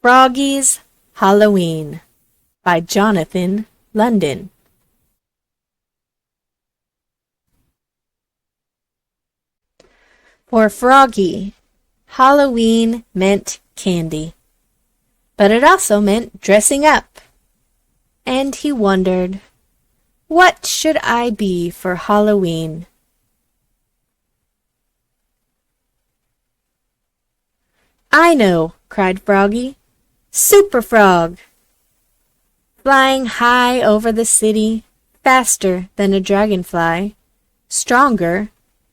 Froggy's Halloween by Jonathan London. For Froggy, Halloween meant candy, but it also meant dressing up. And he wondered, what should I be for Halloween? I know, cried Froggy. Super Frog! Flying high over the city, faster than a dragonfly, stronger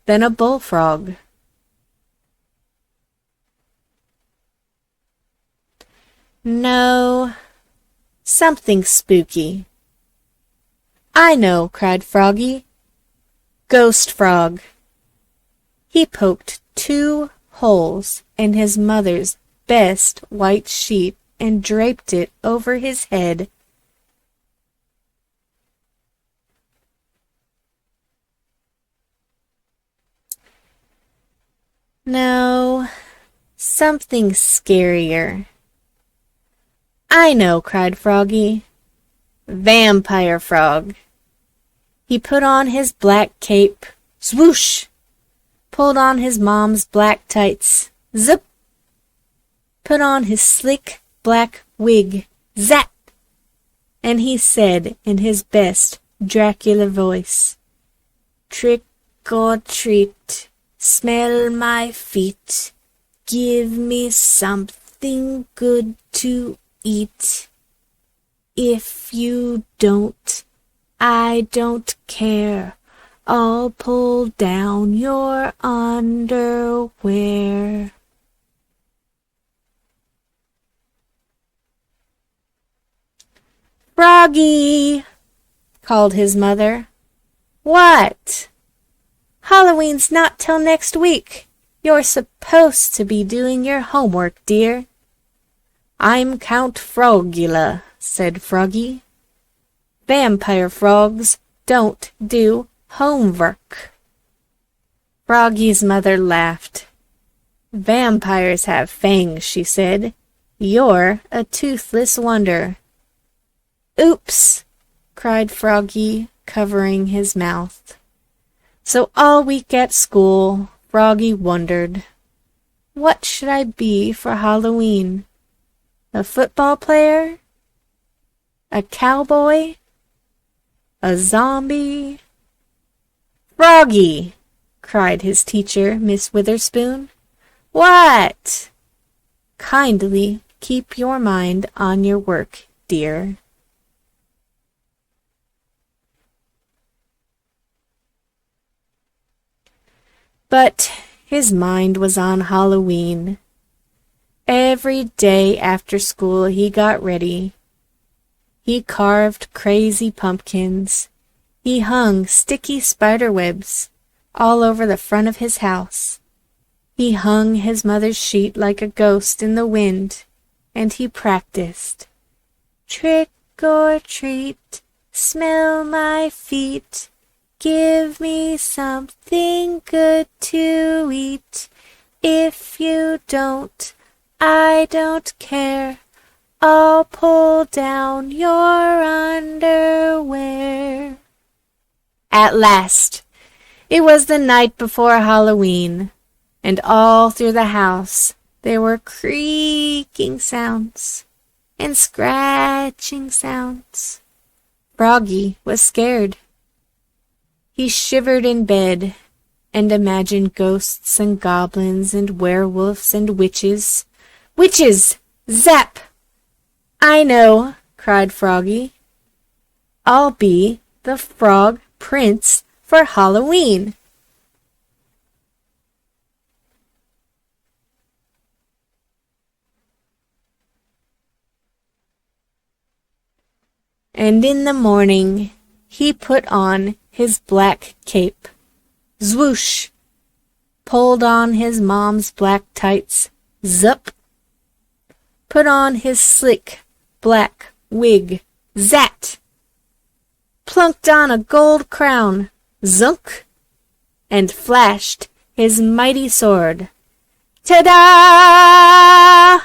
than a bullfrog. No, something spooky. I know, cried Froggy. Ghost Frog. He poked 2 holes in his mother's best white sheet and draped it over his head. No, something scarier. I know, cried Froggy. Vampire Frog. He put on his black cape, swoosh, pulled on his mom's black tights, zip, put on his slick black wig, zap, and he said in his best Dracula voice, trick or treat, smell my feet, give me something good to eat. If you don't, I don't care. I'll pull down your underwear. Froggy, called his mother. What? Halloween's not till next week. You're supposed to be doing your homework, dear. I'm Count Frogula, said Froggy. Vampire frogs don't do homework. Froggy's mother laughed. Vampires have fangs, she said. You're a toothless wonder. Oops, cried Froggy, covering his mouth. So all week at school, Froggy wondered, what should I be for Halloween? A football player? A cowboy? A zombie? Froggy, cried his teacher, Miss Witherspoon. What? Kindly keep your mind on your work, dear. But his mind was on Halloween. Every day after school he got ready. He carved crazy pumpkins. He hung sticky spider webs all over the front of his house. He hung his mother's sheet like a ghost in the wind, and he practiced. Trick or treat, smell my feet, give me something good to eat. If you don't, I don't care. I'll pull down your underwear. At last, it was the night before Halloween, and all through the house there were creaking sounds and scratching sounds. Froggy was scared. He shivered in bed and imagined ghosts and goblins and werewolves and witches. Witches! Zap! I know, cried Froggy. I'll be the Frog Prince for Halloween. And in the morning he put on his black cape, zwoosh, pulled on his mom's black tights, zup, put on his slick black wig, zat, plunked on a gold crown, zunk, and flashed his mighty sword. Ta-da!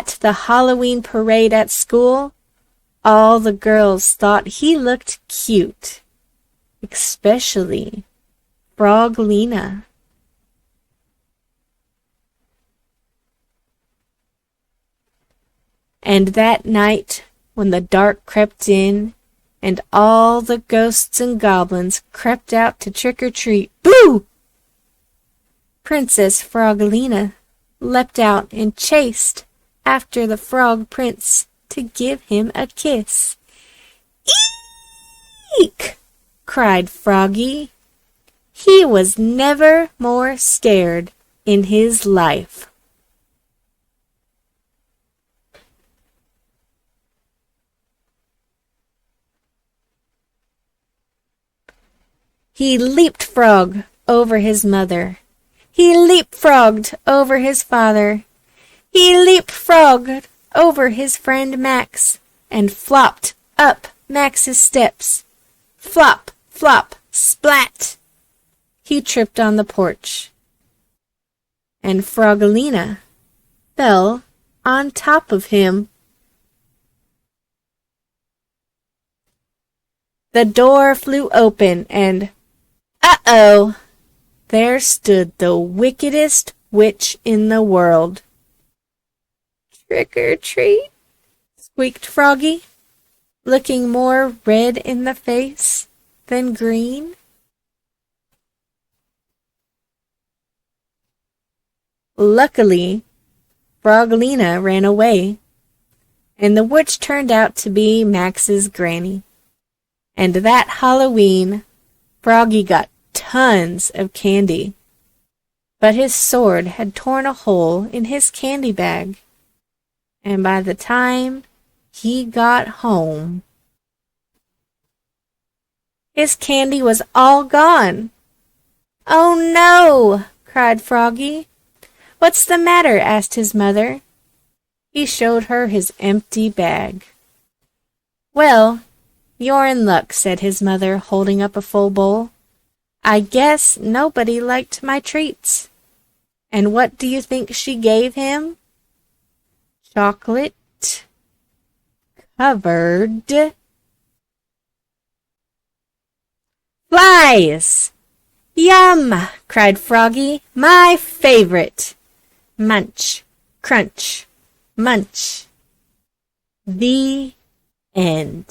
At the Halloween parade at school, all the girls thought he looked cute, especially Froglina. And that night, when the dark crept in, and all the ghosts and goblins crept out to trick-or-treat, boo! Princess Froglina leapt out and chased after the Frog Prince to give him a kiss. "Eek!" cried Froggy. He was never more scared in his life. He leapfrogged over his mother. He leapfrogged over his father. He leapfrogged over his friend Max and flopped up Max's steps. Flop, flop, splat! He tripped on the porch. And Froglina fell on top of him. The door flew open and, uh-oh, there stood the wickedest witch in the world. "Trick or treat," squeaked Froggy, looking more red in the face than green. Luckily, Froglina ran away, and the witch turned out to be Max's granny. And that Halloween, Froggy got tons of candy, but his sword had torn a hole in his candy bag, and by the time he got home, his candy was all gone. "Oh no!" cried Froggy. "What's the matter?" asked his mother. He showed her his empty bag. "Well, you're in luck," said his mother, holding up a full bowl. "I guess nobody liked my treats." And what do you think she gave him? Chocolate covered flies. "Yum!" cried Froggy. "My favorite." Munch, crunch, munch. The end.